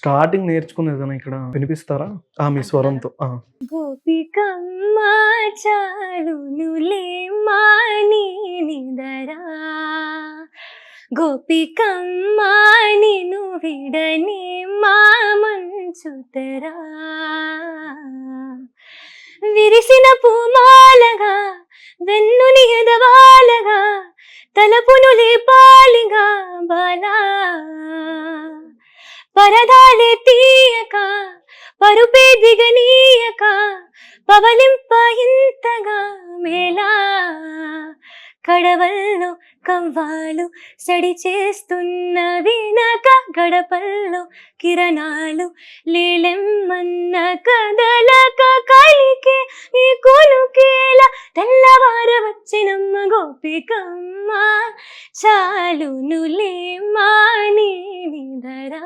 Starting నేర్చుకునేదేనా ఇక్కడ వినిపిస్తారా? మీ స్వరంతో. గోపికమ్మ చాలునులే మాని నిదరా, గోపికమ్మ నిను విడని మా మంచుతరా, విరిసిన పూమాలగా వెన్నుని ఎదవాలగా తలపును లేపాలిగా బాలా, పరదాలే తీయక పరుపే దిగనీయక పవలింప ఇంతగా మేలా, కడవల్లో కవ్వాలు సడి చేస్తున్న వినక గడపల్లో కిరణాలు లేలెమ్మన్న కదలక కలికే ఈ కొనుకేల తెల్లవార వచ్చినమ్మ గోపికమ్మ చాలునులే మాని నిదరా.